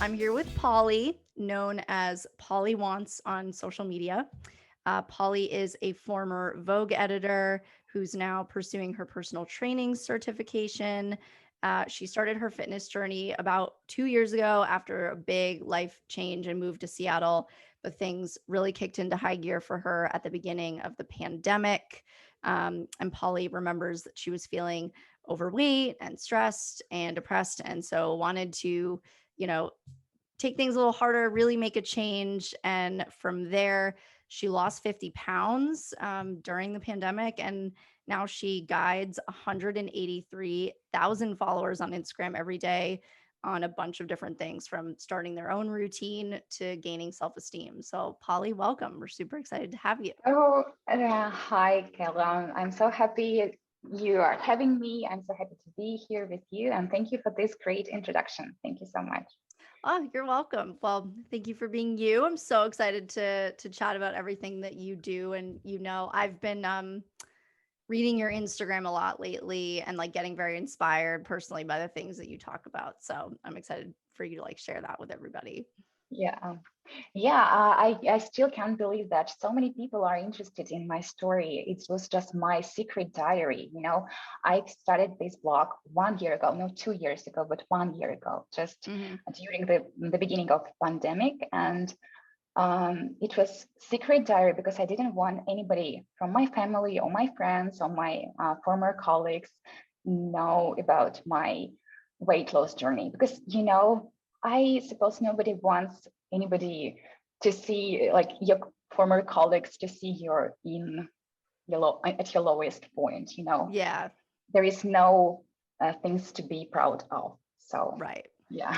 I'm here with Polly, known as Polly Wants on social media. Polly is a former Vogue editor who's now pursuing her personal training certification. She started her fitness journey about 2 years ago after a big life change and moved to Seattle. But things really kicked into high gear for her at the beginning of the pandemic. And Polly remembers that she was feeling overweight and stressed and depressed, and so wanted to, you know, take things a little harder, really make a change. And from there, she lost 50 pounds during the pandemic. And now she guides 183,000 followers on Instagram every day on a bunch of different things, from starting their own routine to gaining self esteem. So, Polly, welcome. We're super excited to have you. Hi, Kayla. I'm so happy you are having me. I'm so happy to be here with you. And thank you for this great introduction. Thank you so much. Oh, you're welcome. Well, thank you for being you. I'm so excited to chat about everything that you do. And I've been reading your Instagram a lot lately and like getting very inspired personally by the things that you talk about. So I'm excited for you to like share that with everybody. Yeah. I still can't believe that so many people are interested in my story. It was just my secret diary. I started this blog 1 year ago, no, 2 years ago, but 1 year ago, just Hmm. during the beginning of pandemic. And it was secret diary because I didn't want anybody from my family or my friends or my former colleagues know about my weight loss journey, because I suppose nobody wants anybody to see, like your former colleagues to see you're in at your lowest point. Yeah, There is no things to be proud of. So right. yeah.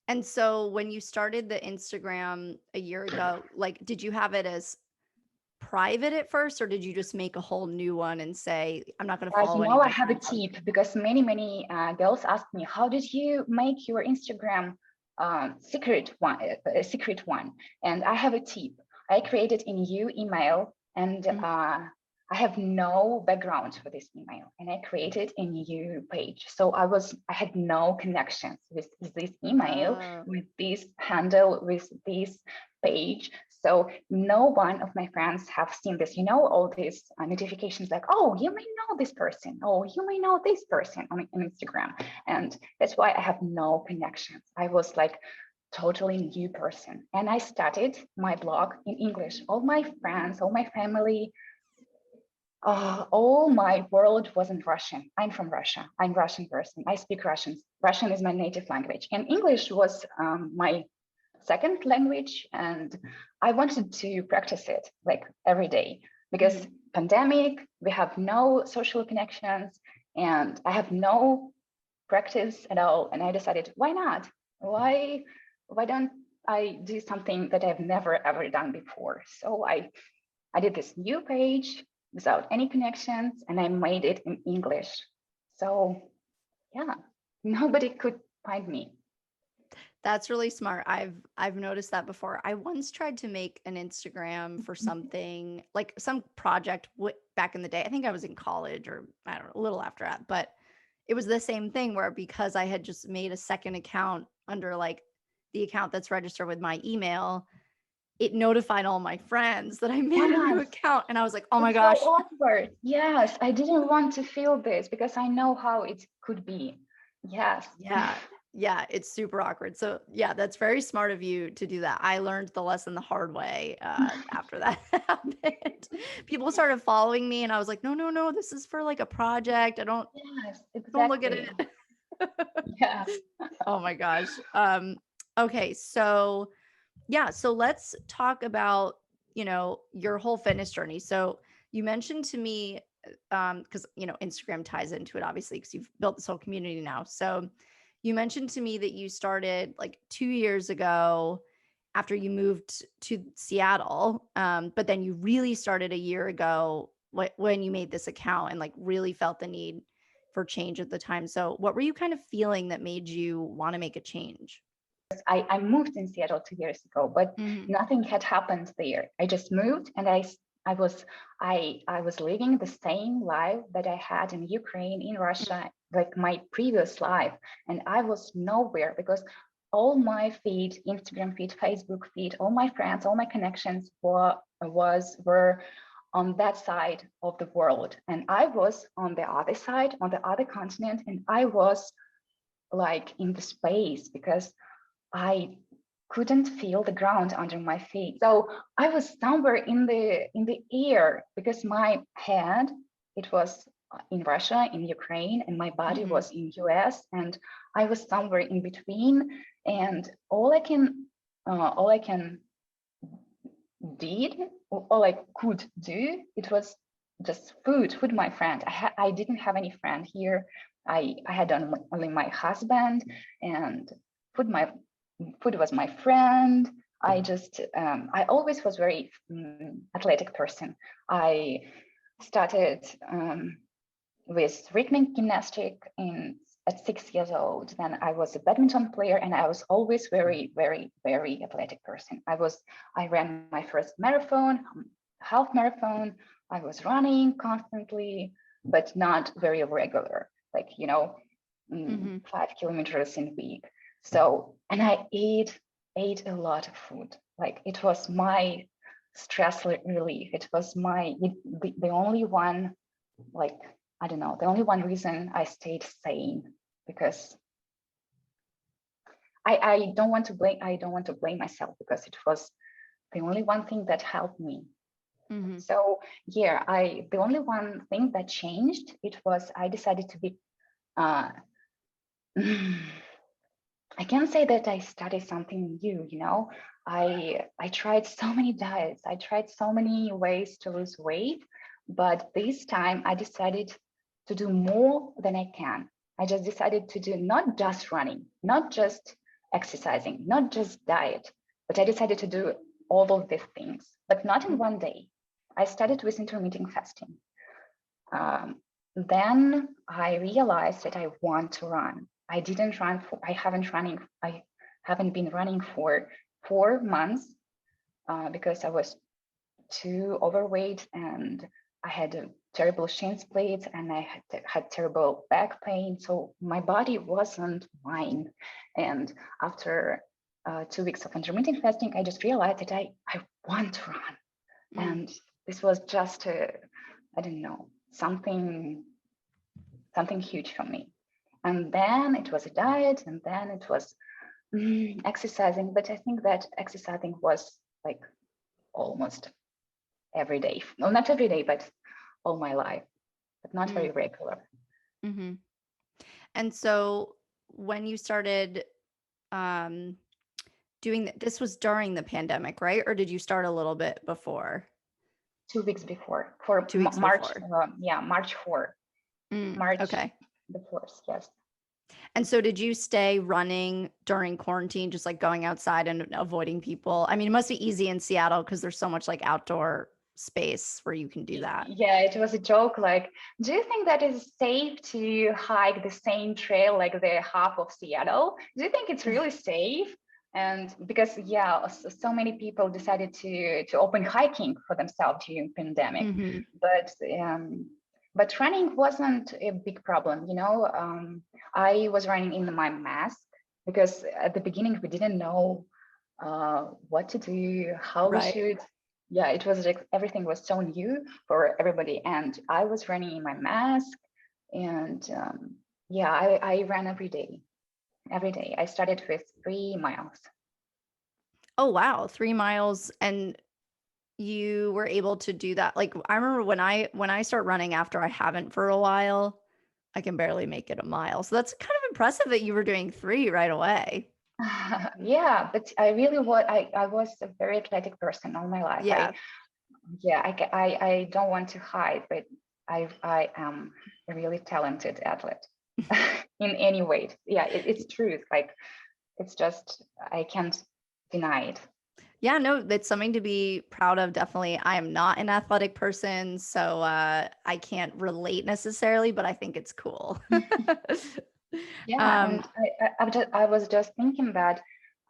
And so when you started the Instagram a year ago, like, did you have it as private at first, or did you just make a whole new one and say, I'm not going to follow I anybody have a on social tip, because many girls ask me, how did you make your Instagram secret one? And I have a tip. I created a new email, and media? I have no background for this email, and I created a new page. So I had no connections with this email, Oh, with this handle, with this page. So no one of my friends have seen this. All these notifications like, oh, you may know this person, oh, you may know this person on Instagram. And that's why I have no connections. I was like totally new person. And I started my blog in English. All my friends, all my family, all my world was in Russian. I'm from Russia. I'm Russian person. I speak Russian. Russian is my native language. And English was my second language, and I wanted to practice it like every day, because mhm. pandemic, we have no social connections, and I have no practice at all. And I decided, why not? Why don't I do something that I've never ever done before? So I did this new page without any connections, and I made it in English. So yeah, nobody could find me. That's really smart. I've noticed that before. I once tried to make an Instagram for something, like some project back in the day. I think I was in college, or I don't know, a little after that, but it was the same thing where, because I had just made a second account under like the account that's registered with my email, it notified all my friends that I made a new Yes, account, and I was like, "Oh my it's so gosh." awkward. Yes, I didn't want to feel this because I know how it could be. Yes. Yeah. Yeah, it's super awkward. So, yeah, that's very smart of you to do that. I learned the lesson the hard way after that happened. People started following me, and I was like, "No, no, no, this is for like a project. I Yes, don't look at exactly. it." Yeah. Oh my gosh. Okay, so yeah, so let's talk about, your whole fitness journey. So, you mentioned to me, because Instagram ties into it obviously, because you've built this whole community now. So you mentioned to me that you started like 2 years ago after you moved to Seattle, but then you really started a year ago when you made this account and like really felt the need for change at the time. So what were you kind of feeling that made you want to make a change? I moved in Seattle 2 years ago, but Hmm. nothing had happened there. I just moved, and I was I was living the same life that I had in Ukraine, in Russia, like my previous life, and I was nowhere because all my feed, Instagram feed, Facebook feed, all my friends, all my connections were on that side of the world. And I was on the other side, on the other continent, and I was like in the space because I couldn't feel the ground under my feet. So I was somewhere in the air because my head, it was in Russia, in Ukraine, and my body Mhm. was in US, and I was somewhere in between. And all I can did, all I could do, it was just food my friend. I didn't have any friend here. I had only my husband, and food my food was my friend. I always was very athletic person. I started with rhythmic gymnastic at 6 years old. Then I was a badminton player, and I was always very, very, very athletic person. I ran my first marathon, half marathon. I was running constantly, but not very regular, like, Mhm. 5 kilometers in a week. So, and I ate a lot of food. Like, it was my stress relief. It was the only one, like, I don't know, the only one reason I stayed sane, because I don't want to blame myself, because it was the only one thing that helped me. Mhm. So yeah, the only one thing that changed, it was I decided to be uh I can't say that I studied something new. I tried so many diets, I tried so many ways to lose weight, but this time I decided to do more than I can. I just decided to do not just running, not just exercising, not just diet, but I decided to do all of these things, but not in one day. I started with intermittent fasting. Then I realized that I want to run. I haven't been running for 4 months because I was too overweight, and I had a terrible shin split, and I had terrible back pain. So my body wasn't mine. And after 2 weeks of intermittent fasting, I just realized that I want to run. Mm. And this was just I don't know, something huge for me. And then it was a diet, and then it was exercising. But I think that exercising was like almost every day. Well, not every day, but all my life, but not Mm. very regular. Mhm. And so when you started um this was during the pandemic, right? Or did you start a little bit before? 2 weeks before, for 2 weeks March, before. yeah, March 4, March Okay. the 4th, yes. And so did you stay running during quarantine, just like going outside and avoiding people? I mean, it must be easy in Seattle because there's so much like outdoor space where you can do that. Yeah, it was a joke. Like, do you think that it's safe to hike the same trail like the half of Seattle? Do you think it's really safe? And because yeah, so many people decided to open hiking for themselves during pandemic, Hmm. but but running wasn't a big problem. I was running in my mask because at the beginning we didn't know what to do, how we Right. should. Yeah, it was like everything was so new for everybody, and I was running in my mask, and yeah, I ran every day. Every day, I started with 3 miles. Oh, wow. 3 miles. And you were able to do that. Like I remember when I start running after I haven't for a while, I can barely make it a mile. So that's kind of impressive that you were doing 3 right away. Yeah, but I really I was a very athletic person all my life. Yeah. I don't want to hide, but I am a really talented athlete in any way. Yeah, it's true. Like, it's just I can't deny it. Yeah, no, it's something to be proud of, definitely. I am not an athletic person, so, I can't relate necessarily, but I think it's cool. Yeah, Um, and I was just thinking that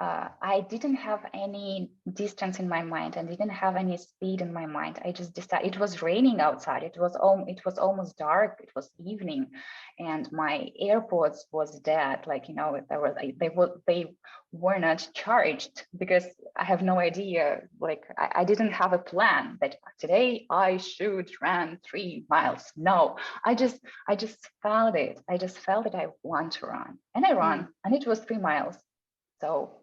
I didn't have any distance in my mind and didn't have any speed in my mind. I just decided. It was raining outside. It was almost dark. It was evening, and my AirPods was dead. Like, they were not charged, because I have no idea. Like, I didn't have a plan that today I should run 3 miles. No, I just felt it. I just felt that I want to run, and I ran, and it was 3 miles. So.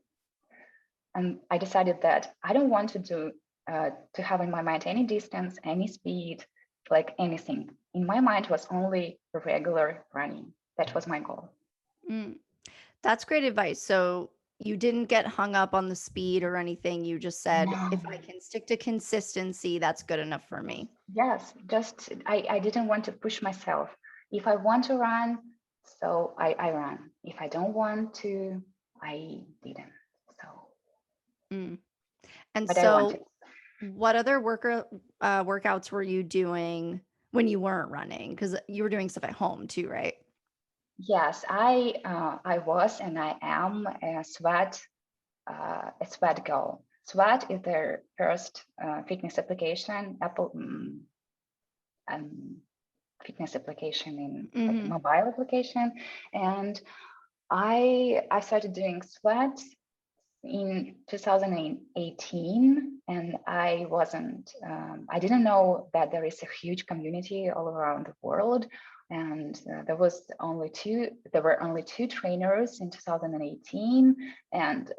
And I decided that I don't want to have in my mind any distance, any speed, like anything. In my mind was only regular running. That was my goal. Mm. That's great advice. So you didn't get hung up on the speed or anything. You just said, No. if I can stick to consistency, that's good enough for me. Yes, just I didn't want to push myself. If I want to run, so I ran. If I don't want to, I didn't. So, Mm. And but I wanted. so, what other workouts were you doing when you weren't running? Because you were doing stuff at home too, right? Yes, I was and I am a sweat girl. Sweat is their first fitness application, fitness application in like mobile application, and I started doing sweat in 2018, and I didn't know that there is a huge community all around the world, and there were only two trainers in 2018, and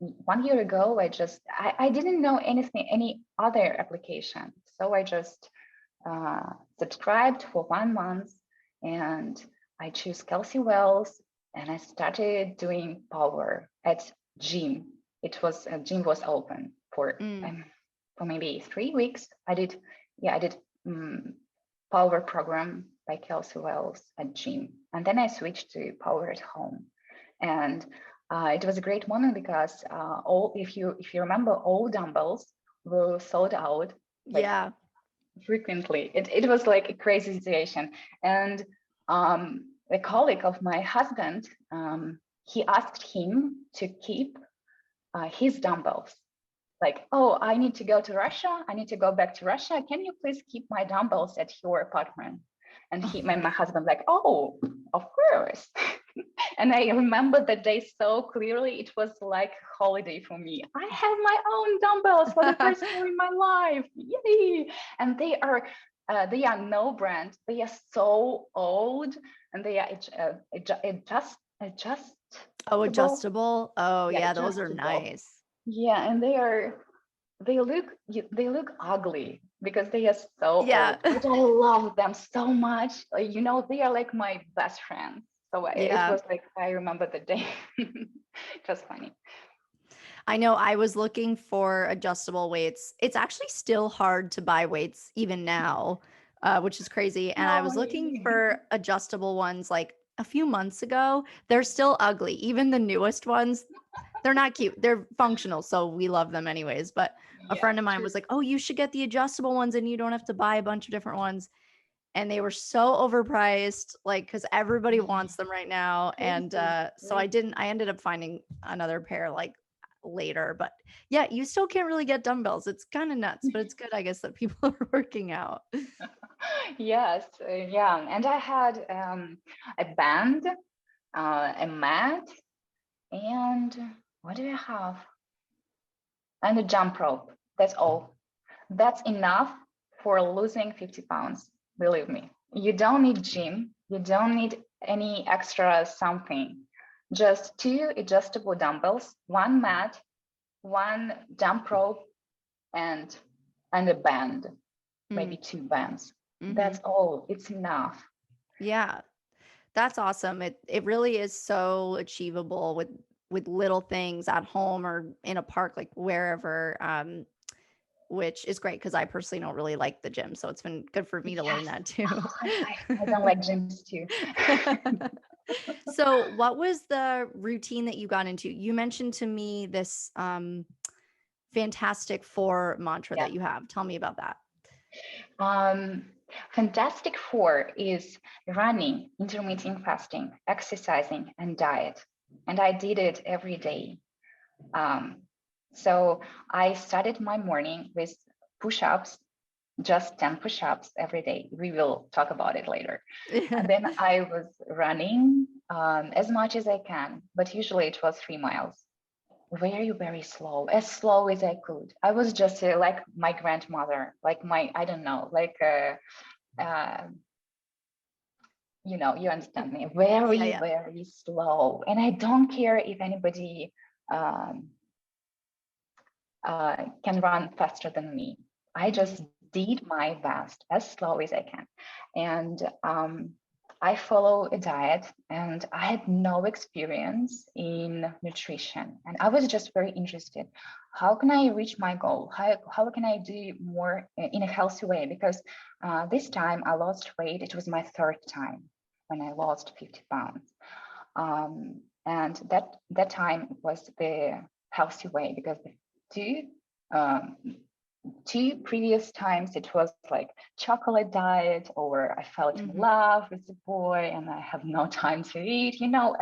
1 year ago I didn't know any other application, so I just subscribed for 1 month, and I chose Kelsey Wells, and I started doing power at gym. Gym was open for maybe 3 weeks. I did power program by Kelsey Wells at gym, and then I switched to power at home, and it was a great moment because if you remember, all dumbbells were sold out. Like, Yeah. frequently. It was like a crazy situation. And a colleague of my husband, he asked him to keep his dumbbells. Like, oh, I need to go to Russia. I need to go back to Russia. Can you please keep my dumbbells at your apartment? And my husband like, oh, of course. And I remember the day so clearly. It was like a holiday for me. I have my own dumbbells for the first time in my life. Yay! And they are no brand. They are so old, and they are adjust. Oh, adjustable. Oh, yeah, those are Adjustable. nice. Yeah, and they look ugly because they are so Yeah. old, but I love them so much. They are like my best friends. So it was like, I remember the day. It was funny. I know I was looking for adjustable weights. It's actually still hard to buy weights even now, which is crazy. And I No, was looking for adjustable ones like a few months ago. They're still ugly. Even the newest ones, they're not cute. They're functional, so we love them anyways. But a friend of mine was like, "Oh, you should get the adjustable ones and you don't have to buy a bunch of different ones." And they were so overpriced, like, because everybody wants them right now. And so I ended up finding another pair like later. But yeah, you still can't really get dumbbells. It's kind of nuts, but it's good, I guess, that people are working out. Yes, yeah. And I had a band, a mat, and what do I have? And a jump rope. That's all. That's enough for losing 50 pounds. Believe me. You don't need gym. You don't need any extra something. Just 2 adjustable dumbbells, 1 mat, 1 jump rope, and a band, maybe 2 bands. That's all. It's enough. Yeah, that's awesome. It really is so achievable with little things at home or in a park, like wherever. Which is great because I personally don't really like the gym. So it's been good for me to learn that too. I don't like gyms too. So what was the routine that you got into? You mentioned to me this Fantastic Four mantra that you have. Tell me about that. Fantastic Four is running, intermittent fasting, exercising, and diet. And I did it every day. Um, so I started my morning with push-ups, just 10 push-ups every day. We will talk about it later. And then I was running as much as I can, but usually it was 3 miles. Very, very slow, as slow as I could. I was just like my grandmother, like my, I don't know, like, uh, you understand me, Yeah, very, yeah. very slow. And I don't care if anybody um, can run faster than me. I Mhm. just did my best as slow as I can. And I follow a diet, and I had no experience in nutrition. And I was just very interested. How can I reach my goal? How can I do more in a healthy way? Because this time I lost weight. It was my third time when I lost 50 pounds. And that time was the healthy way, because the two um, two previous times it was like chocolate diet, or I fell in Mhm. love with the boy and I have no time to eat.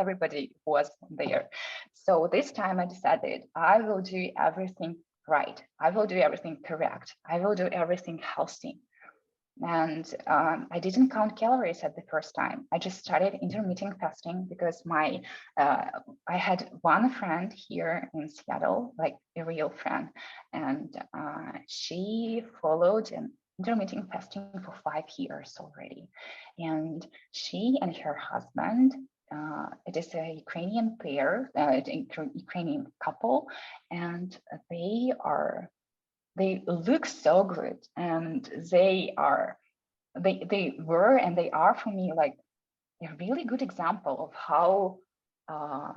Everybody was there. So this time I decided I will do everything right. I will do everything correct. I will do everything healthy. And I didn't count calories at the first time. I just started intermittent fasting because uh, I had one friend here in Seattle, like a real friend, and she followed an intermittent fasting for 5 years already. And she and her husband, it is a Ukrainian pair, Ukrainian couple, and they look so good, and they were and they are for me like a really good example of how uh,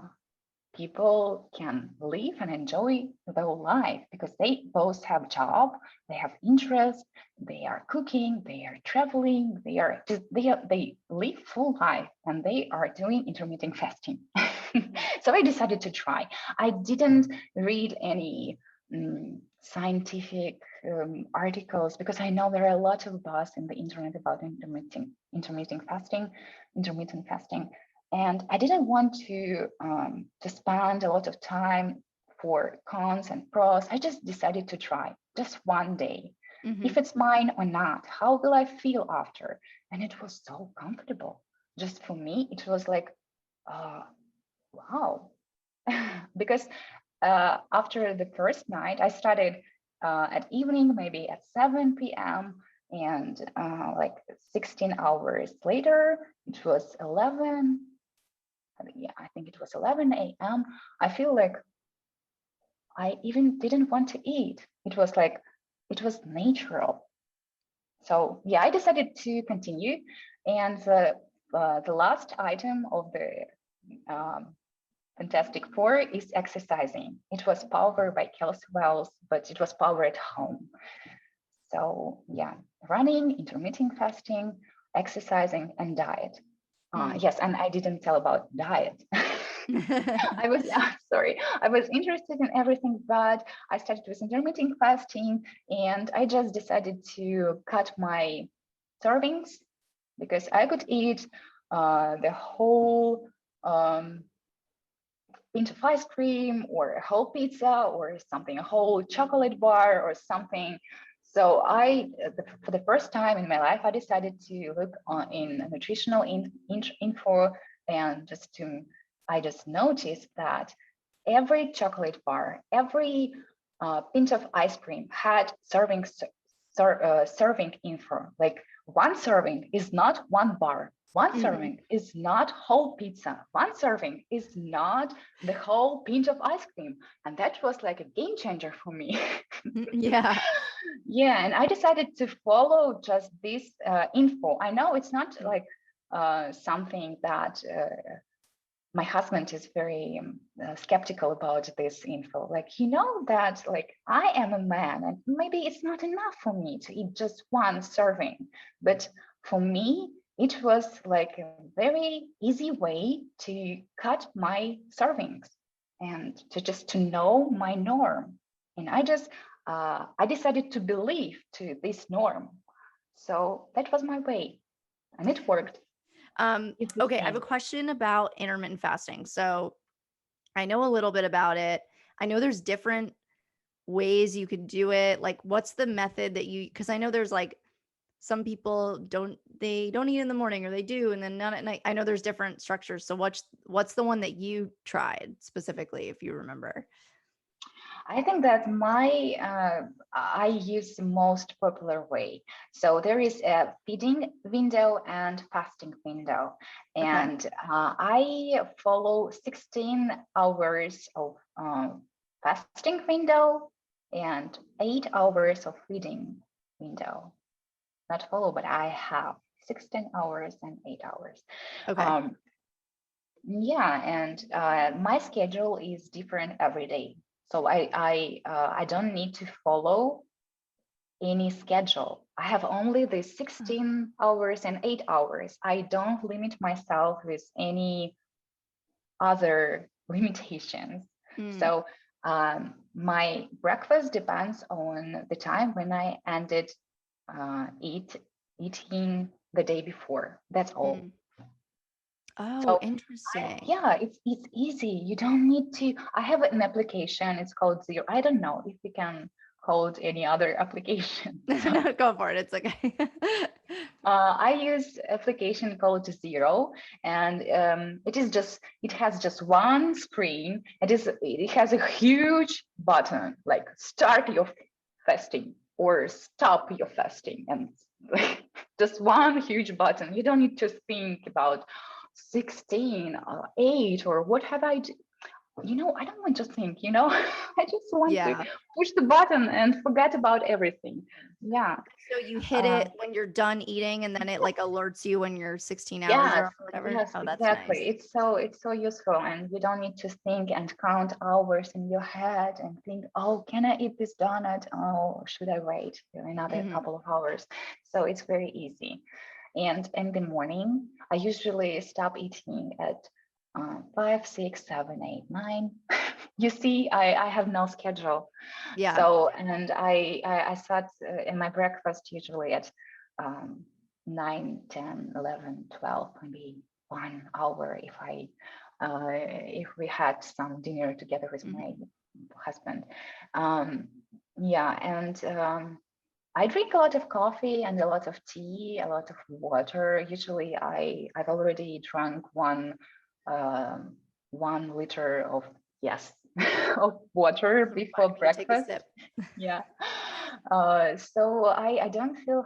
people can live and enjoy their life, because they both have job, they have interest, they are cooking, they are traveling, they live full life, and they are doing intermittent fasting. So I decided to try. I didn't read any scientific articles, because I know there are a lot of buzz in the internet about intermittent fasting, and I didn't want to spend a lot of time for cons and pros. I just decided to try just one day. Mhm. If it's mine or not, how will I feel after? And it was so comfortable. Just for me, it was like, uh, wow. Because after the first night, I started at evening, maybe at 7 p.m. And like 16 hours later, it was 11. Yeah, I think it was 11 a.m. I feel like I even didn't want to eat. It was like, it was natural. So yeah, I decided to continue. And the last item of the um, Fantastic Four is exercising. It was powered by Kelsey Wells, but it was powered at home. So yeah, running, intermittent fasting, exercising, and diet. Mm. Yes, and I didn't tell about diet. I was sorry. I was interested in everything, but I started with intermittent fasting, and I just decided to cut my servings, because I could eat the whole pinch of ice cream, or a whole pizza, or something, a whole chocolate bar, or something. So for the first time in my life, I decided to look in nutritional info, and I just noticed that every chocolate bar, every pinch of ice cream had serving info. Like, one serving is not one bar. One Mhm. serving is not whole pizza. One serving is not the whole pinch of ice cream. And that was like a game changer for me. Yeah. Yeah, and I decided to follow just this info. I know it's not like something that my husband is very skeptical about this info. Like, that like I am a man, and maybe it's not enough for me to eat just one serving. But for me, it was like a very easy way to cut my servings, and to know my norm. And I decided to believe to this norm. So that was my way, and it worked. It's the Okay, I have a same. question about intermittent fasting. So I know a little bit about it. I know there's different ways you could do it. Like, what's the method that you, because I know there's like some people they don't eat in the morning, or they do and then none at night. I know there's different structures. So what's the one that you tried specifically, if you remember? I think that I use the most popular way. So there is a feeding window and fasting window, Okay. and I follow 16 hours of fasting window and 8 hours of feeding window. Not follow, but I have 16 hours and 8 hours. Okay. Um, yeah, and my schedule is different every day. So I don't need to follow any schedule. I have only the 16 hours and 8 hours. I don't limit myself with any other limitations. Mm, So my breakfast depends on the time when I ended eating the day before. That's all. mm. Oh, So interesting. yeah, it's easy. You don't need to. I have an application. It's called Zero. I don't know if you can call any other application. So No, go for it. It's okay. I use application called Zero, and it has just one screen. It has a huge button like start your fasting or stop your fasting, and just one huge button. You don't need to think about 16 or 8 or what have I I don't want to think, I just want to Yeah. push the button and forget about everything. Yeah. So you hit Uh, it when you're done eating, and then it like alerts you when you're 16 hours yes, or whatever. yes, Oh, that's exactly. nice. It's so useful, and you don't need to think and count hours in your head and think, oh, can I eat this donut? Oh, should I wait another Hmm. couple of hours? So it's very easy. And in the morning, I usually stop eating at 5, 6, 7, 8, 9. You see, I have no schedule. Yeah. So, and I start in my breakfast usually at 9, 10, 11, 12, maybe 1 hour if we had some dinner together with my Hmm. husband. Um, yeah, and I drink a lot of coffee and a lot of tea, a lot of water. Usually, I've already drunk 1 liter of yes of water So before fine. I'm gonna take a breakfast. sip. Yeah. So I don't feel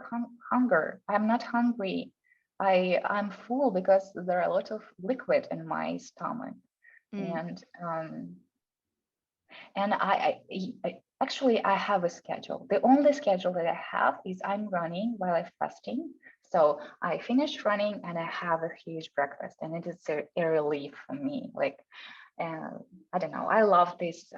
hunger. I'm not hungry. I'm full because there are a lot of liquid in my stomach, Mm, and I actually I have a schedule. The only schedule that I have is I'm running while I'm fasting. So I finish running and I have a huge breakfast, and it is a relief for me. Like I don't know. I love this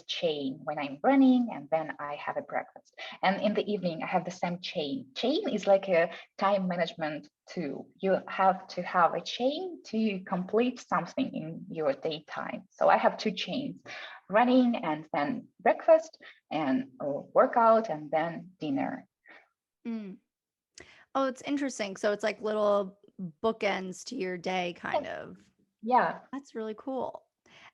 chain when I'm running, and then I have a breakfast. And in the evening, I have the same chain. Chain is like a time management tool. You have to have a chain to complete something in your daytime. So I have two chains: running and then breakfast, and workout and then dinner. mm. Oh, it's interesting. So it's like little bookends to your day, kind Yes. of. Yeah. That's really cool.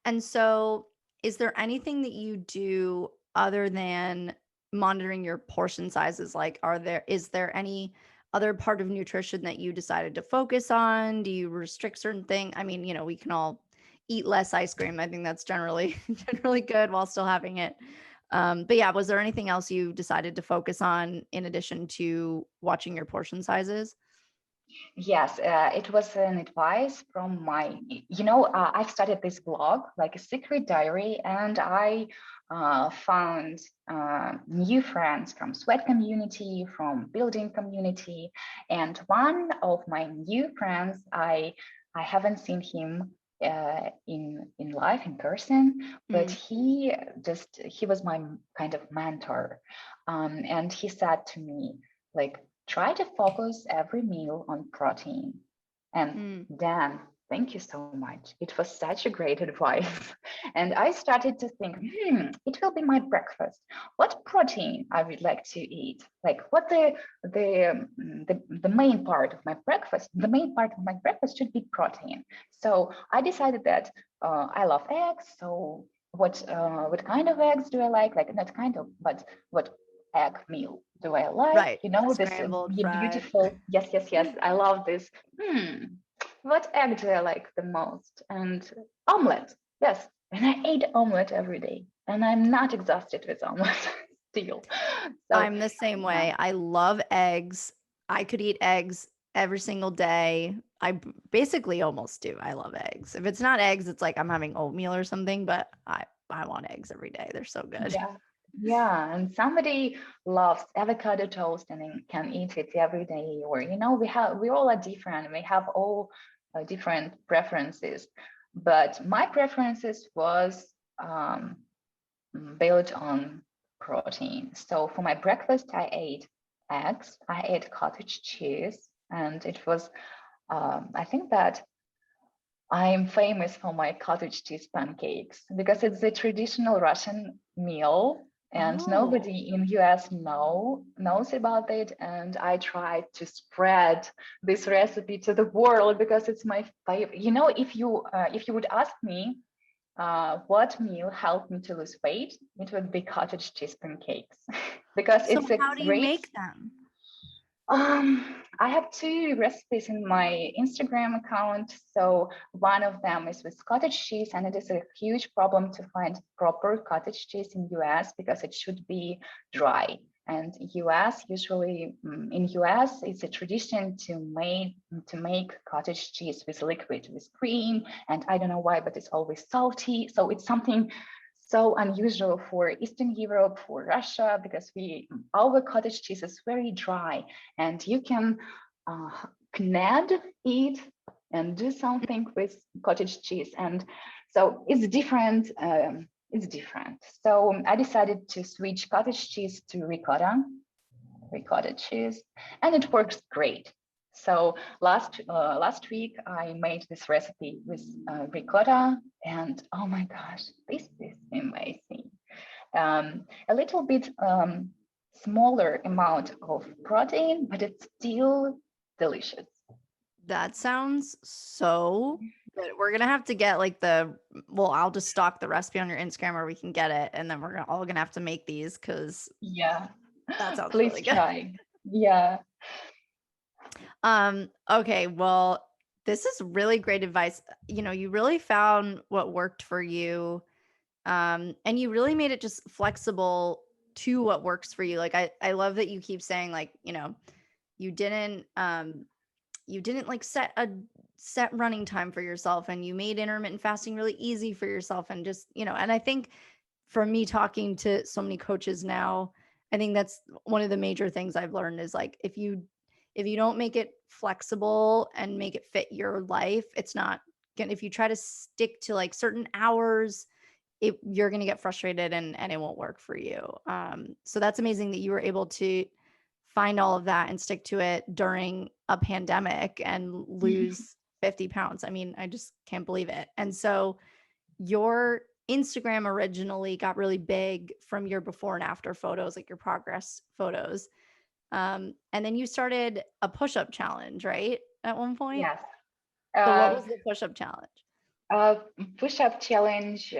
And so, is there anything that you do other than monitoring your portion sizes? Like, is there any other part of nutrition that you decided to focus on? Do you restrict certain thing? I mean, we can all eat less ice cream. I think that's generally generally good while still having it. But yeah, was there anything else you decided to focus on in addition to watching your portion sizes? Yes, it was an advice from I've started this blog, like a secret diary, and I found new friends from sweat community, from building community, and one of my new friends, I haven't seen him in life in person, but Mm, he was my kind of mentor, and he said to me like, try to focus every meal on protein. And mm, Dan, thank you so much. It was such a great advice. And I started to think, it will be my breakfast. What protein I would like to eat? Like what the main part of my breakfast, the main part of my breakfast should be protein. So I decided that I love eggs. So what kind of eggs do I like? Like not kind of, but what egg meal do I like? Right. You know, this Scrambled, fried. beautiful. Yes, yes, yes. I love this. What egg do I like the most? And omelet. Yes, and I ate omelet every day, and I'm not exhausted with omelet still. So I'm the same yeah, way. I love eggs. I could eat eggs every single day. Basically almost do. I love eggs. If it's not eggs, it's like I'm having oatmeal or something, but I want eggs every day. They're so good. yeah, yeah. And somebody loves avocado toast and then can eat it every day, or we all are different. We have all different preferences, but my preferences was um, built on protein. So for my breakfast, I ate eggs, I ate cottage cheese, and it was, I think that I'm famous for my cottage cheese pancakes because it's a traditional Russian meal and Oh. nobody in US knows about it. And I tried to spread this recipe to the world because it's my favorite. If you would ask me what meal helped me to lose weight, it would be cottage cheese pancakes because So it's a how do you great. make them? I have two recipes in my Instagram account. So one of them is with cottage cheese, and it is a huge problem to find proper cottage cheese in US because it should be dry. And in US, it's a tradition to make cottage cheese with liquid, with cream, and I don't know why, but it's always salty. So it's something so unusual for Eastern Europe, for Russia, because our cottage cheese is very dry, and you can uh, knaad it and do something with cottage cheese, and so it's different. It's different. So I decided to switch cottage cheese to ricotta cheese, and it works great. So last week I made this recipe with ricotta, and oh my gosh, this is amazing. A little bit smaller amount of protein, but it's still delicious. That sounds so good. We're gonna have to get like I'll just stock the recipe on your Instagram or we can get it, and then we're all gonna have to make these because Yeah, that sounds really please good. try. Yeah. Okay, well, this is really great advice. You really found what worked for you. And you really made it just flexible to what works for you. Like I love that you keep saying like, you didn't you didn't like set a set running time for yourself, and you made intermittent fasting really easy for yourself, and just, and I think for me talking to so many coaches now, I think that's one of the major things I've learned is like if you don't make it flexible and make it fit your life, it's not gonna if you try to stick to like certain hours, you're going to get frustrated and it won't work for you. So that's amazing that you were able to find all of that and stick to it during a pandemic and lose 50 pounds. I mean, I just can't believe it. And so your Instagram originally got really big from your before and after photos, like your progress photos. And then you started a push-up challenge, right? At one point. Yes. So what Uh, was the push-up challenge? uh, Push-up challenge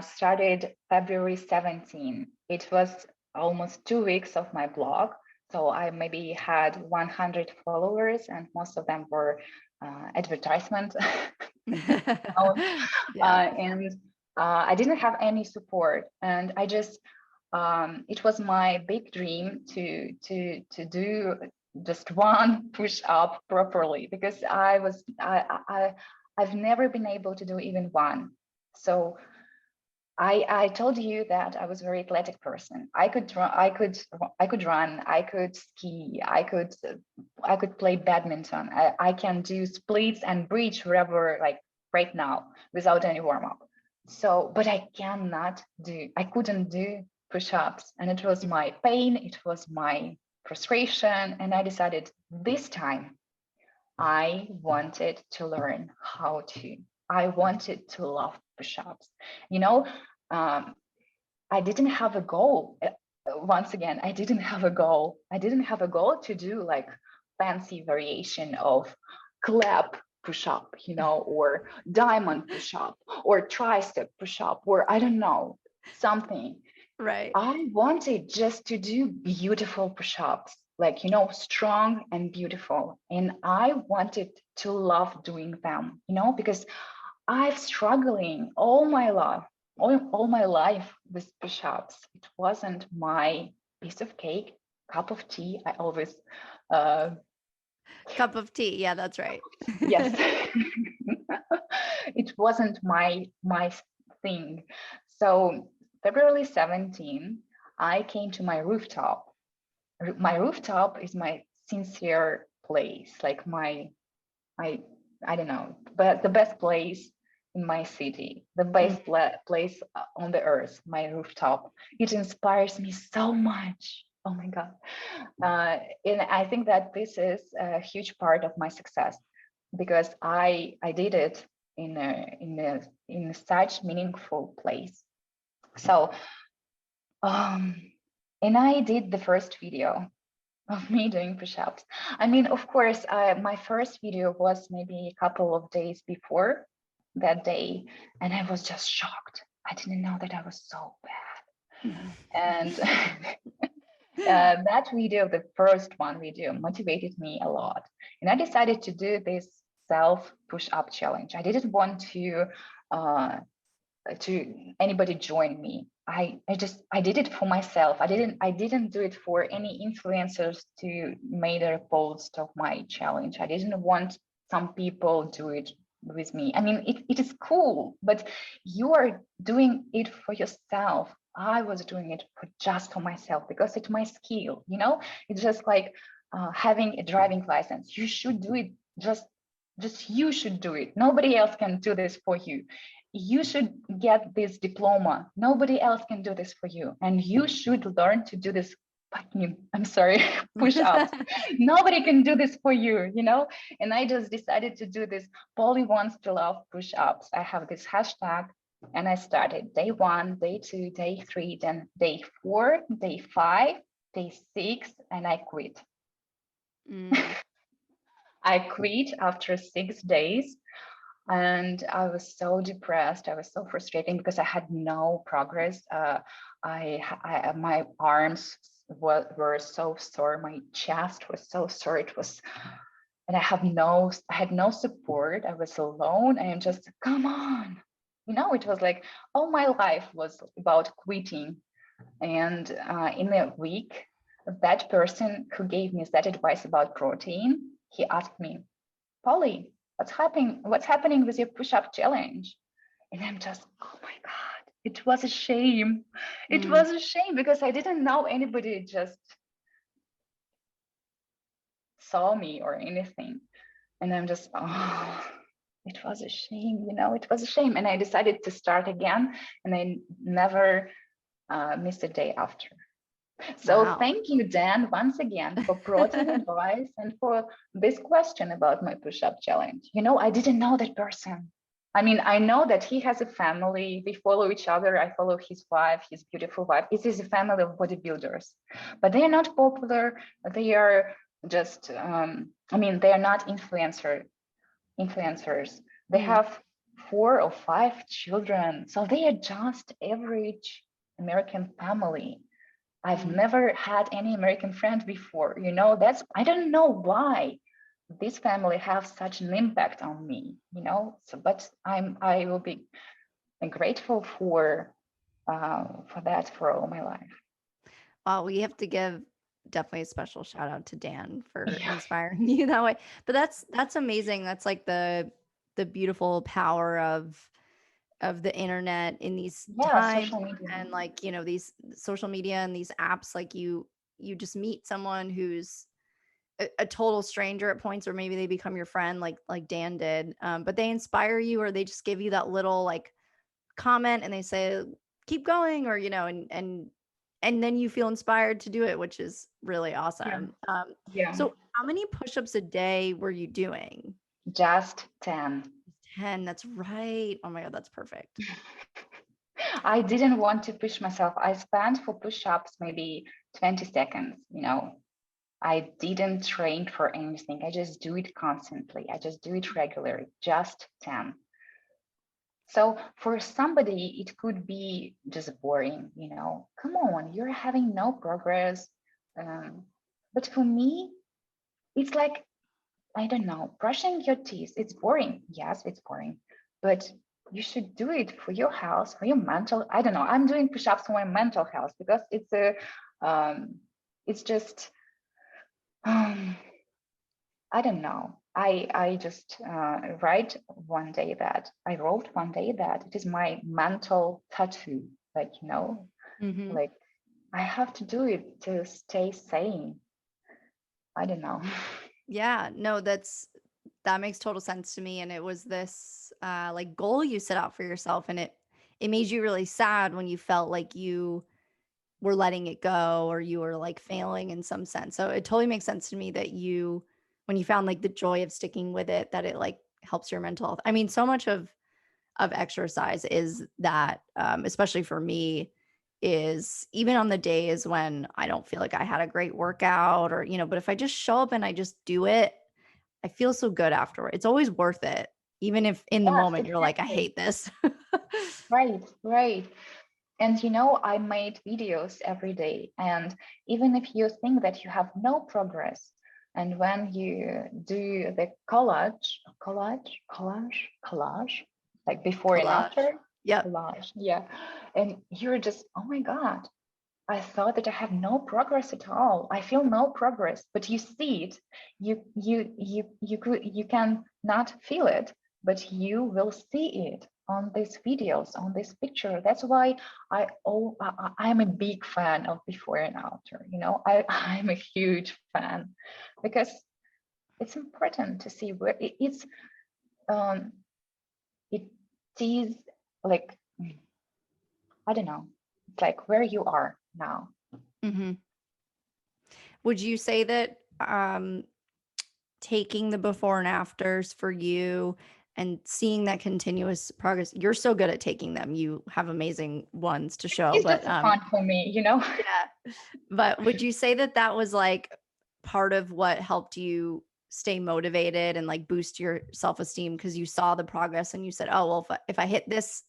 started February 17. It was almost 2 weeks of my blog. So I maybe had 100 followers, and most of them were advertisement. Yeah. And I didn't have any support, and it was my big dream to do just one push up properly because I've never been able to do even one. So I told you that I was a very athletic person. I could run, I could ski, I could play badminton. I can do splits and bridge wherever, like right now, without any warm up. So, but I couldn't do push-ups, and it was my pain, it was my frustration, and I decided this time I wanted to learn how to. I wanted to love push-ups. You know, um, I didn't have a goal. Once again, I didn't have a goal. I didn't have a goal to do like fancy variation of clap push-up, or diamond push-up, or tricep push-up, or I don't know, something. Right. I wanted just to do beautiful push-ups, like, strong and beautiful. And I wanted to love doing them, because I've struggling all my life with push-ups. It wasn't my piece of cake, cup of tea. I always, uh, Cup of tea. Yeah, that's right. yes, it wasn't my thing. So February 17, I came to my rooftop. My rooftop is my sincere place, like I don't know, but the best place in my city, the Mm. best place on the earth, my rooftop. It inspires me so much. Oh my God. And I think that this is a huge part of my success, because I did it in such meaningful place. So and I did the first video of me doing push-ups. I mean, of course, my first video was maybe a couple of days before that day, and I was just shocked. I didn't know that I was so bad. And that video, the first one video, motivated me a lot. And I decided to do this self push-up challenge. I didn't want to anybody join me. I did it for myself. I didn't do it for any influencers to make a post of my challenge. I didn't want some people do it with me. I mean, it is cool, but you are doing it for yourself. I was doing it just for myself because it's my skill. It's just like having a driving license. You should do it just you should do it. Nobody else can do this for you. You should get this diploma. Nobody else can do this for you. And you should learn to do this. I'm sorry, push ups. Nobody can do this for you, And I just decided to do this. Polly wants to love push ups. I have this hashtag, and I started day 1, day 2, day 3, then day 4, day 5, day 6, and I quit. I quit after 6 days. And I was so depressed. I was so frustrated because I had no progress. My arms were so sore. My chest was so sore. And I had no support. I was alone. I am just, come on. It was like all my life was about quitting. And in a week, that person who gave me that advice about protein, he asked me, Polly, what's happening with your push-up challenge? And I'm just, oh my God, it was a shame. It was a shame because I didn't know anybody just saw me or anything. And I'm just, oh, it was a shame, it was a shame. And I decided to start again, and I never missed a day after. So Wow. thank you, Dan, once again for protein advice and for this question about my push-up challenge. I didn't know that person. I mean, I know that he has a family. They follow each other. I follow his wife, his beautiful wife. It is a family of bodybuilders, but they are not popular. They are just, they are not influencers. They have 4 or 5 children. So they are just average American family. I've never had any American friend before, I don't know why this family have such an impact on me, but I will be grateful for that for all my life. Well, we have to give definitely a special shout out to Dan for inspiring you that way. But that's amazing. That's like the beautiful power of the internet in these times, Social media. and like, these social media and these apps, like you just meet someone who's a total stranger at points, or maybe they become your friend like Dan did, but they inspire you, or they just give you that little like comment and they say keep going, or and then you feel inspired to do it, which is really awesome. Yeah. So how many push-ups a day were you doing? Just 10. 10. That's right. Oh my God, that's perfect. I didn't want to push myself. I spent for push-ups maybe 20 seconds, I didn't train for anything. I just do it constantly. I just do it regularly, just 10. So for somebody, it could be just boring, come on, you're having no progress. But for me, it's like, I don't know, brushing your teeth. It's boring. Yes, it's boring, but you should do it for your health, for your mental. I don't know. I'm doing push-ups for my mental health because it's just, um, I don't know. I just I wrote one day that it is my mental tattoo. Like, Mm-hmm. like I have to do it to stay sane. I don't know. Yeah, no, that makes total sense to me. And it was this like goal you set out for yourself, and it made you really sad when you felt like you were letting it go or you were like failing in some sense. So it totally makes sense to me that you, when you found like the joy of sticking with it, that it like helps your mental health. I mean, so much of exercise is that, especially for me, is even on the days when I don't feel like I had a great workout or, but if I just show up and I just do it, I feel so good afterward. It's always worth it, even if in the Yes, moment you're like, I exactly. hate this. Right, right. And I made videos every day. And even if you think that you have no progress, and when you do the collage, like before and Collage. after, Yep. collage, yeah. And you're just, oh my God, I thought that I have no progress at all. I feel no progress, but you see it. You can not feel it, but you will see it on these videos, on this picture. That's why I'm a big fan of before and after. I'm a huge fan because it's important to see where um it is like, I don't know, it's like where you are now. Hmm. Would you say that taking the before and afters for you and seeing that continuous progress, you're so good at taking them. You have amazing ones to show, It's but just fun for me. yeah. But would you say that that was like part of what helped you stay motivated and like boost your self-esteem because you saw the progress and you said, "Oh, well, if I hit this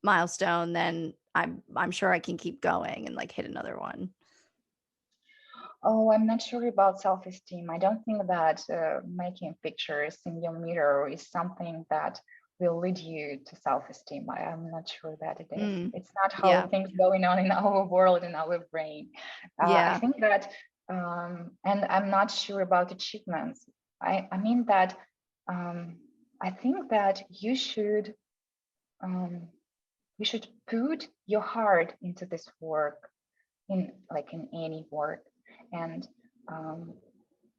milestone, then I'm sure I can keep going and like hit another one." Oh, I'm not sure about self-esteem. I don't think that making pictures in your mirror is something that will lead you to self-esteem. I'm not sure that it is. Mm, It's not how yeah. things going on in our world, in our brain. I Yeah. think that, and I'm not sure about achievements. I mean that um, I think that um, you should put your heart into this work, in any work, and um,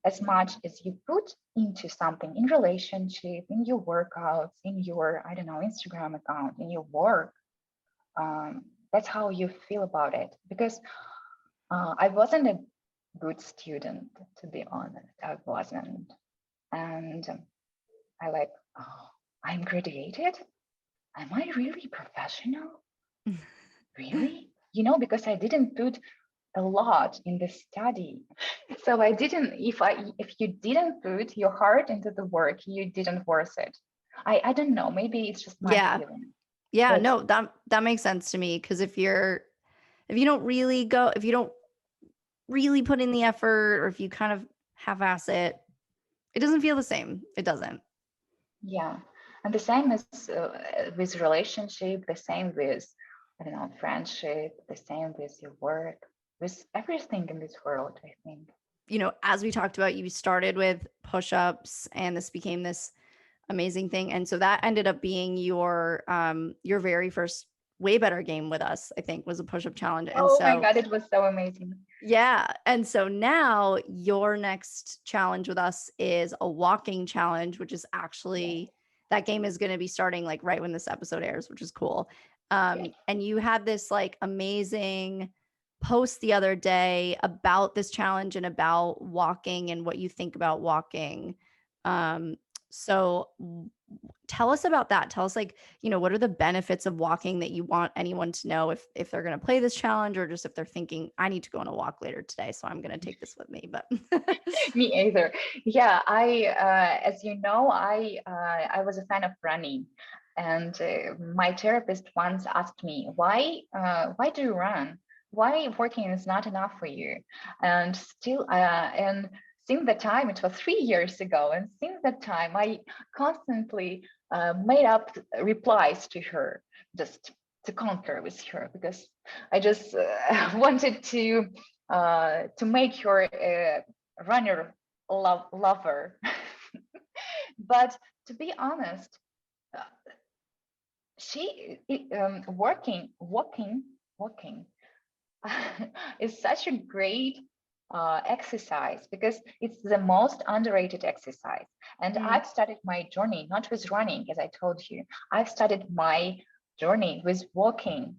as much as you put into something, in relationship, in your workouts, in your, I don't know, Instagram account, in your work, that's how you feel about it. Because I wasn't a good student, to be honest. I wasn't. And I like, oh, I'm graduated. Am I really professional? Really? Because I didn't put a lot in the study. So I didn't, if you didn't put your heart into the work, you didn't worth it. I don't know, maybe it's just my Yeah. feeling. Yeah, But no, that makes sense to me because if you don't really go if you don't really put in the effort or if you kind of half-ass it, it doesn't feel the same. It doesn't. yeah, and the same as with relationship, the same with, I don't know, friendship, the same with your work, with everything in this world, I think. As we talked about, you started with push-ups and this became this amazing thing. And so that ended up being your very first WayBetter game with us, I think, was a push-up challenge. And Oh my so God, it was so amazing. yeah. And so now your next challenge with us is a walking challenge, which is Yes, actually that game is going to be starting like right when this episode airs, which is cool. yes. And you had this like amazing post the other day about this challenge and about walking and what you think about walking. Um, so tell us about that. Tell us, like, what are the benefits of walking that you want anyone to know if they're going to play this challenge, or just if they're thinking, I need to go on a walk later today, so I'm going to take this with me. But Me either. Yeah, as you know, I was a fan of running, and my therapist once asked me, why do you run? Why working is not enough for you? And still, and since that time, it was 3 years ago, and since that time, I constantly made up replies to her, just to conquer with her, because I just wanted to make her runner lover. But to be honest, uh, walking is such a great exercise, because it's the most underrated exercise. And Mm, I've started my journey not with running, as I told you. I've started my journey with walking,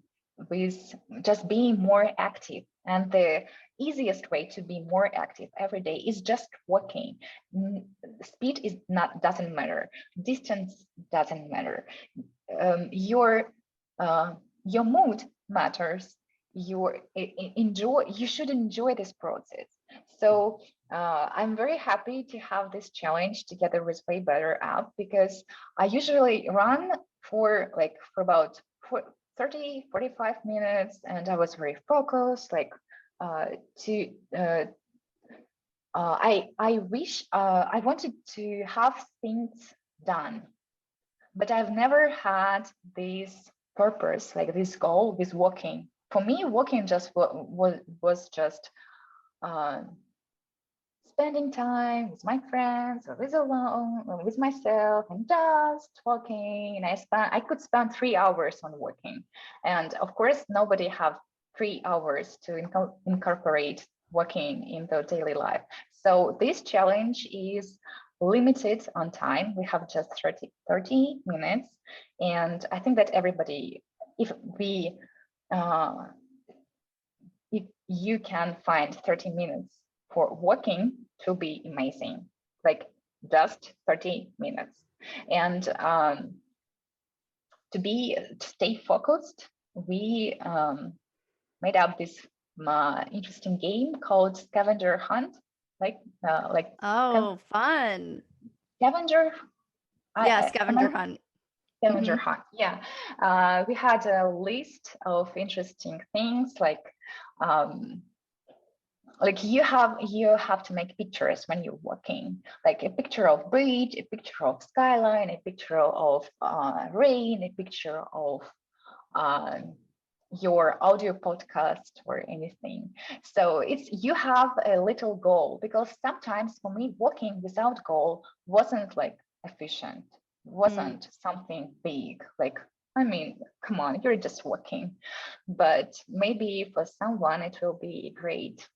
with just being more active. And the easiest way to be more active every day is just walking. Speed is not doesn't matter. Distance doesn't matter. Your your mood matters. You should enjoy this process. So I'm very happy to have this challenge together with WayBetter app, because I usually run for about 30-45 minutes, and I was very focused, like uh, to I wanted to have things done, but I've never had this purpose, like this goal with walking. For me, walking just was just uh, spending time with my friends, or with alone, or with myself, and just walking. And I could spend 3 hours on walking, and of course, nobody have 3 hours to incorporate walking in their daily life. So this challenge is limited on time. We have just 30 minutes. And I think that everybody, if we, uh, if you can find 30 minutes for walking, it will be amazing. Like just 30 minutes. And to stay focused, we made up this interesting game called scavenger hunt, like oh, fun. scavenger. Yeah, Am I scavenger hunt. scavenger Hmm. hunt? Yeah, we had a list of interesting things, um, you have to make pictures when you're walking, like a picture of bridge, a picture of skyline, a picture of rain, a picture of um, your audio podcast or anything. So you have a little goal, because sometimes for me, walking without goal wasn't like efficient, Mm, wasn't something big. Like, I mean, come on, you're just walking. But maybe for someone, it will be a great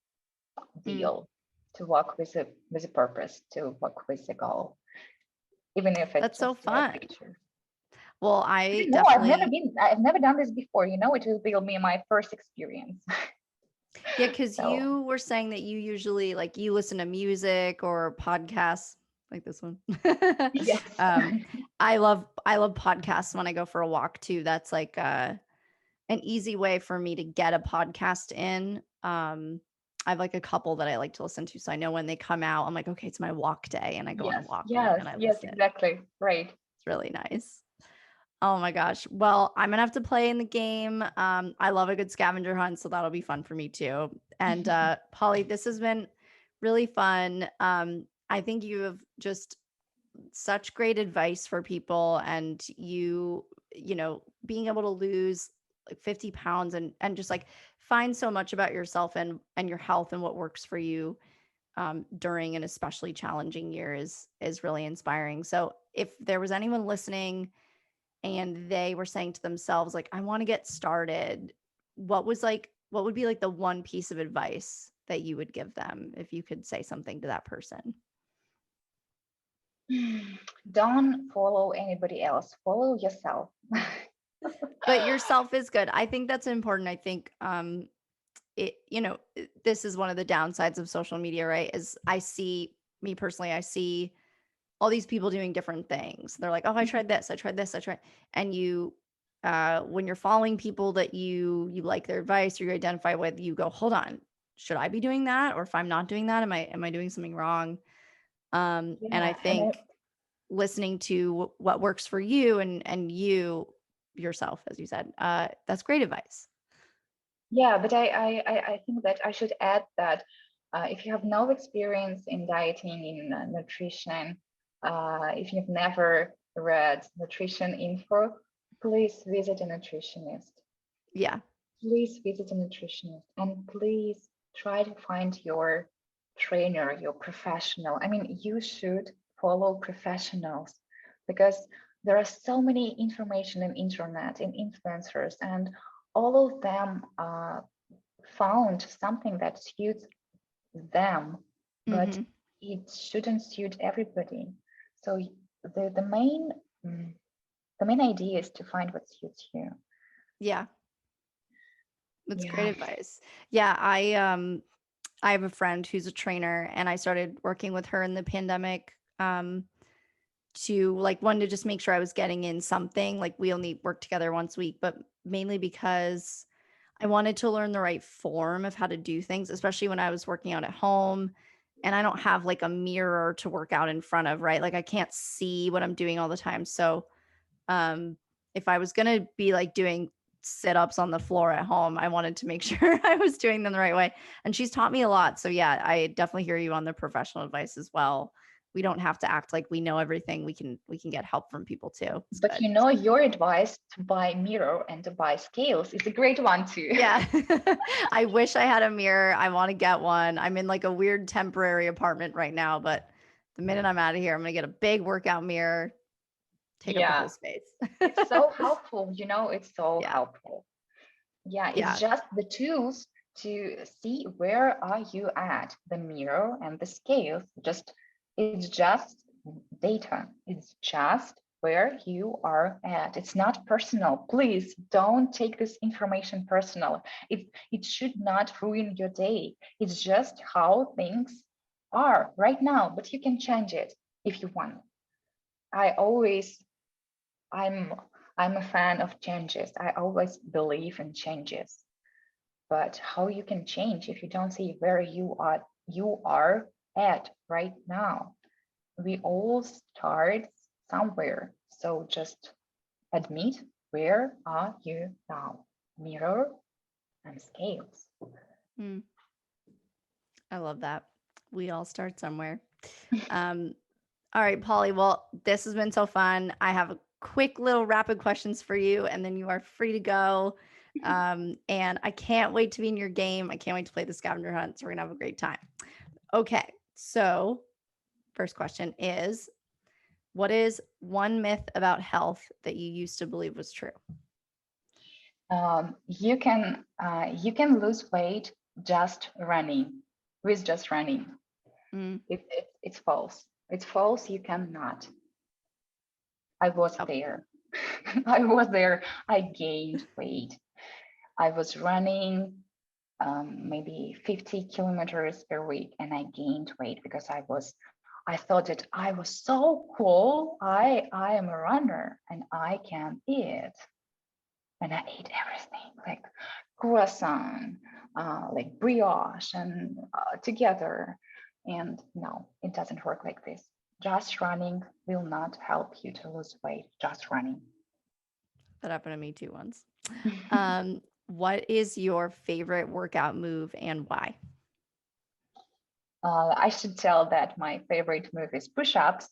mm. deal to walk with a purpose, to walk with a goal, even if it's That's so just a fun. picture. Well, I I don't know. definitely, I've never done this before. It will be my first experience. yeah, because So you were saying that you usually, like, you listen to music or podcasts like this one. yes. um, I love podcasts when I go for a walk too. That's like an easy way for me to get a podcast in. I have like a couple that I like to listen to, so I know when they come out, I'm like, okay, it's my walk day, and I go on a Yes, walk and yes, I yes, listen. exactly. Right. It's really nice. Oh my gosh. Well, I'm gonna have to play in the game. I love a good scavenger hunt, so that'll be fun for me too. And Polly, this has been really fun. I think you have just such great advice for people, and being able to lose like 50 pounds and just like find so much about yourself and your health and what works for you during an especially challenging year is really inspiring. So if there was anyone listening and they were saying to themselves, like, I want to get started, what would be like the one piece of advice that you would give them if you could say something to that person? Don't follow anybody else. Follow yourself. But yourself is good. I think that's important. I think this is one of the downsides of social media, right? Is I see me personally, I see all these people doing different things. They're like, oh, I tried this, I tried this, I tried. And you, when you're following people that you like their advice or you identify with, you go, hold on, should I be doing that? Or if I'm not doing that, am I doing something wrong? And I Yeah, and think listening to what works for you and you yourself, as you said, that's great advice. yeah, but I think that I should add that if you have no experience in dieting, in nutrition, if you've never read nutrition info, please visit a nutritionist. Yeah. Please visit a nutritionist, and please try to find your trainer, your professional. I mean, you should follow professionals because there are so many information in internet and influencers, and all of them found something that suits them, but Hmm. it shouldn't suit everybody. So the main the main idea is to find what suits you. Yeah. That's great Yeah. advice. Yeah, I have a friend who's a trainer and I started working with her in the pandemic to like one to just make sure I was getting in something. Like we only work together once a week, but mainly because I wanted to learn the right form of how to do things, especially when I was working out at home and I don't have like a mirror to work out in front of, right? Like I can't see what I'm doing all the time. So um, if I was gonna be like doing sit-ups on the floor at home, I wanted to make sure I was doing them the right way. And she's taught me a lot. So yeah, I definitely hear you on the professional advice as well. We don't have to act like we know everything. We can get help from people too. It's But good. you know, your advice to buy mirror and to buy scales is a great one too. Yeah. I wish I had a mirror. I want to get one. I'm in like a weird temporary apartment right now, but the minute I'm out of here, I'm gonna get a big workout mirror, take up the whole Yeah, space. it's so helpful, it's so Yeah. helpful. Yeah, it's Yeah. just the tools to see where are you at. The mirror and the scales, it's just data. It's just where you are at. It's not personal. Please don't take this information personal. It should not ruin your day. It's just how things are right now, but you can change it if you want. I always I'm I'm a fan of changes. I always believe in changes. But how you can change if you don't see where you are at right now? We all start somewhere. So just admit, where are you now? Mirror and scales. Mm, I love that. We all start somewhere. Um, all right, Polly. Well, this has been so fun. I have a quick little rapid questions for you, and then you are free to go. And I can't wait to be in your game. I can't wait to play the scavenger hunt. So we're gonna have a great time. Okay. So first question is, what is one myth about health that you used to believe was true? You can lose weight just running, with just running. Mm, It's false. It's false. You cannot. I was oh, there. I was there. I gained weight. I was running maybe 50 kilometers per week, and I gained weight because I thought that I was so cool. I am a runner and I can eat. And I ate everything like croissant, like brioche, and together. And no, it doesn't work like this. Just running will not help you to lose weight. Just running. that happened to me too once. What is your favorite workout move and why? I should tell that my favorite move is push-ups,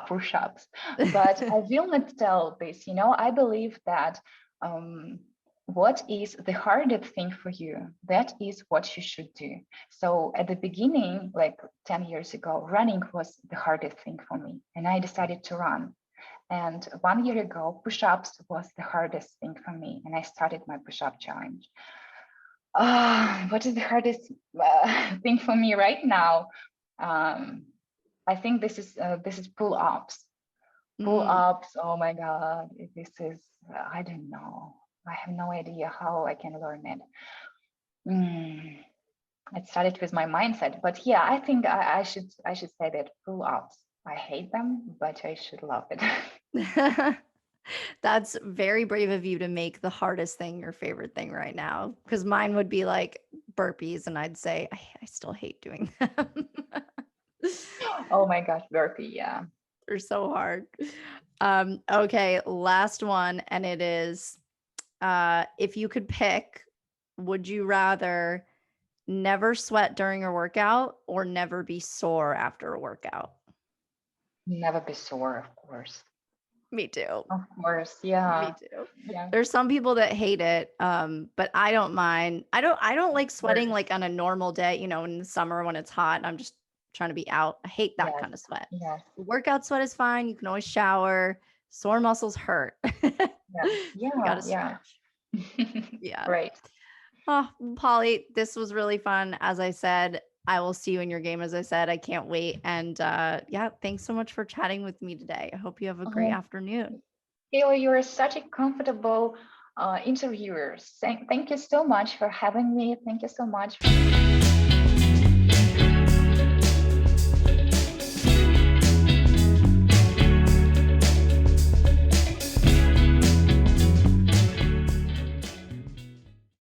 push-ups, but I will not tell this. I believe that um, what is the hardest thing for you, that is what you should do. So at the beginning, like 10 years ago, running was the hardest thing for me, and I decided to run. And 1 year ago, push-ups was the hardest thing for me, and I started my push-up challenge. What is the hardest thing for me right now? Um, I think this is pull-ups. Mm, Pull-ups. Oh my God, this is I don't know. I have no idea how I can learn it. Mm, it started with my mindset, but yeah, I think I should say that pull-ups. I hate them, but I should love it. That's very brave of you to make the hardest thing your favorite thing right now. Because mine would be like burpees, and I'd say I still hate doing them. Oh my gosh, burpee, yeah. They're so hard. Okay, last one, and it is if you could pick, would you rather never sweat during a workout or never be sore after a workout? Never be sore, of course. Me too. Of course, Me yeah. too. Yeah. There's some people that hate it, but I don't mind. I don't like sweating Worse. like on a normal day, in the summer when it's hot and I'm just trying to be out. I hate that Yes. kind of sweat. Yes. Workout sweat is fine. You can always shower. Sore muscles hurt. Yeah. You Yeah. got to Yeah. stretch. Yeah. Right. Oh, Polly, this was really fun. As I said, I will see you in your game. As I said, I can't wait. And yeah, thanks so much for chatting with me today. I hope you have a great Oh, afternoon. Kayla, you are such a comfortable interviewer. Thank you so much for having me. Thank you so much.